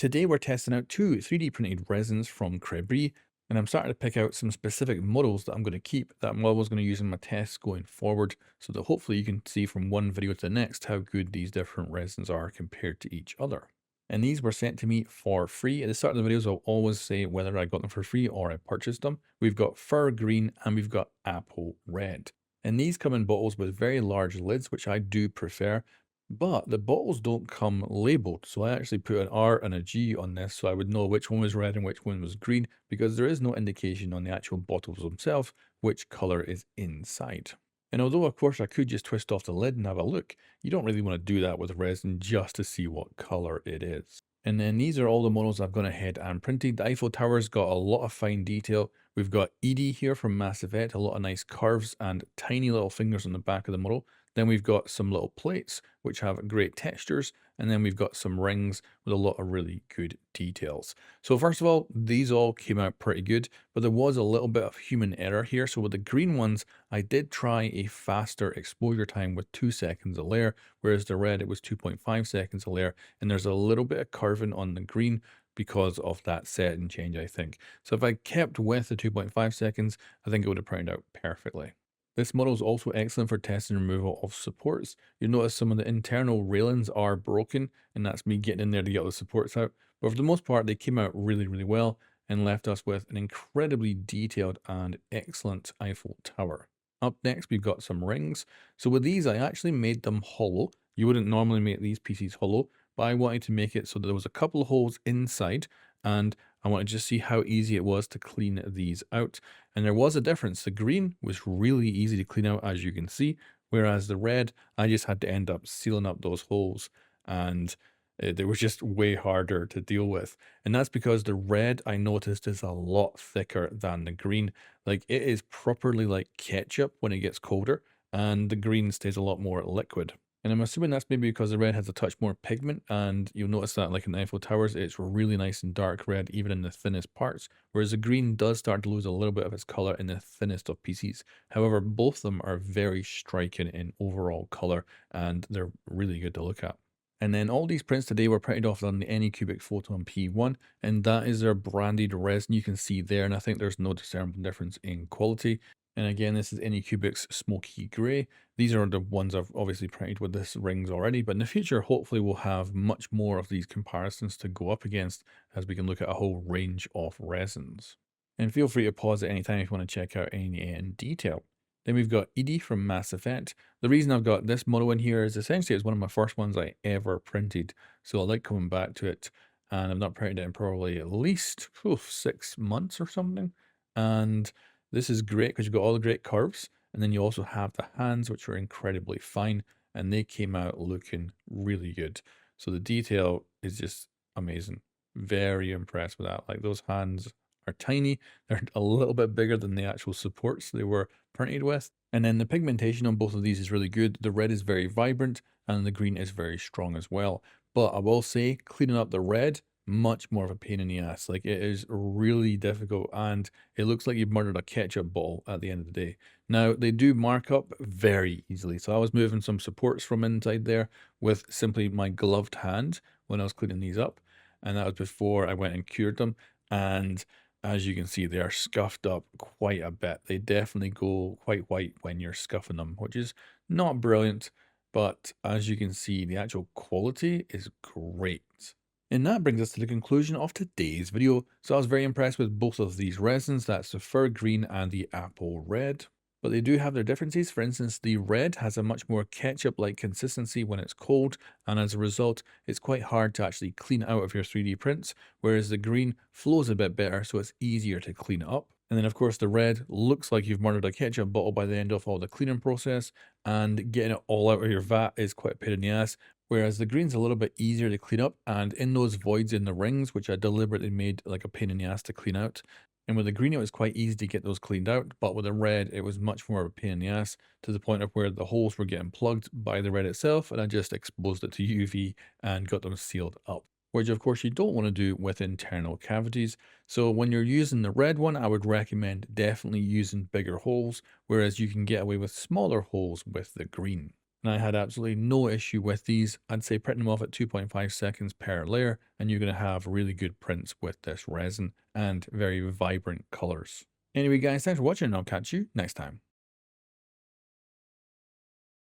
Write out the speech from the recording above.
Today we're testing out two 3D printed resins from Crebri, and I'm starting to pick out some specific models that I'm going to keep, that I'm always going to use in my tests going forward, so that hopefully you can see from one video to the next how good these different resins are compared to each other. And these were sent to me for free. At the start of the videos, I'll always say whether I got them for free or I purchased them. We've got fir green and we've got apple red. And these come in bottles with very large lids, which I do prefer. But the bottles don't come labeled, so I actually put an R and a G on this so I would know which one was red and which one was green, because there is no indication on the actual bottles themselves which color is inside. And although of course I could just twist off the lid and have a look, you don't really want to do that with resin just to see what color it is. And then these are all the models I've gone ahead and printed. The Eiffel Tower's got a lot of fine detail. We've got Edie here from Mass Effect, a lot of nice curves and tiny little fingers on the back of the model. Then we've got some little plates, which have great textures. And then we've got some rings with a lot of really good details. So first of all, these all came out pretty good, but there was a little bit of human error here. So with the green ones, I did try a faster exposure time with 2 seconds a layer, whereas the red, it was 2.5 seconds a layer. And there's a little bit of curving on the green because of that setting change, I think. So if I kept with the 2.5 seconds, I think it would have printed out perfectly. This model is also excellent for testing removal of supports. You'll notice some of the internal railings are broken, and that's me getting in there to get all the supports out. But for the most part, they came out really, really well and left us with an incredibly detailed and excellent Eiffel Tower. Up next, we've got some rings. So with these, I actually made them hollow. You wouldn't normally make these pieces hollow, but I wanted to make it so that there was a couple of holes inside, and I wanted to just see how easy it was to clean these out. And there was a difference. The green was really easy to clean out, as you can see, whereas the red, I just had to end up sealing up those holes, and it was just way harder to deal with. And that's because the red, I noticed, is a lot thicker than the green. Like, it is properly like ketchup when it gets colder, and the green stays a lot more liquid. And I'm assuming that's maybe because the red has a touch more pigment, and you'll notice that like in the Eiffel Towers, it's really nice and dark red, even in the thinnest parts, whereas the green does start to lose a little bit of its color in the thinnest of pieces. However, both of them are very striking in overall color, and they're really good to look at. And then all these prints today were printed off on the Anycubic Photon P1, and that is their branded resin you can see there, and I think there's no discernible difference in quality. And again, this is Anycubic's Smoky Grey. These are the ones I've obviously printed with this rings already, but in the future, hopefully we'll have much more of these comparisons to go up against as we can look at a whole range of resins. And feel free to pause at any time if you want to check out any in detail. Then we've got Edie from Mass Effect. The reason I've got this model in here is essentially it's one of my first ones I ever printed. So I like coming back to it, and I've not printed it in probably at least 6 months or something. And this is great because you've got all the great curves, and then you also have the hands, which are incredibly fine, and they came out looking really good. So the detail is just amazing. Very impressed with that. Like, those hands are tiny. They're a little bit bigger than the actual supports they were printed with. And then the pigmentation on both of these is really good. The red is very vibrant and the green is very strong as well. But I will say, cleaning up the red, much more of a pain in the ass. Like, it is really difficult, and it looks like you've murdered a ketchup bottle at the end of the day. Now, they do mark up very easily. So I was moving some supports from inside there with simply my gloved hand when I was cleaning these up. And that was before I went and cured them. And as you can see, they are scuffed up quite a bit. They definitely go quite white when you're scuffing them, which is not brilliant. But as you can see, the actual quality is great. And that brings us to the conclusion of today's video. So I was very impressed with both of these resins, that's the fir green and the apple red. But they do have their differences. For instance, the red has a much more ketchup-like consistency when it's cold, and as a result, it's quite hard to actually clean out of your 3D prints, whereas the green flows a bit better, so it's easier to clean up. And then, of course, the red looks like you've murdered a ketchup bottle by the end of all the cleaning process, and getting it all out of your vat is quite a pain in the ass. Whereas the green's a little bit easier to clean up, and in those voids in the rings, which I deliberately made like a pain in the ass to clean out. And with the green, it was quite easy to get those cleaned out, but with the red, it was much more of a pain in the ass, to the point of where the holes were getting plugged by the red itself, and I just exposed it to UV and got them sealed up. Which of course you don't want to do with internal cavities. So when you're using the red one, I would recommend definitely using bigger holes, whereas you can get away with smaller holes with the green. and I had absolutely no issue with these. I'd say print them off at 2.5 seconds per layer, and you're going to have really good prints with this resin and very vibrant colors. Anyway, guys, thanks for watching, and I'll catch you next time.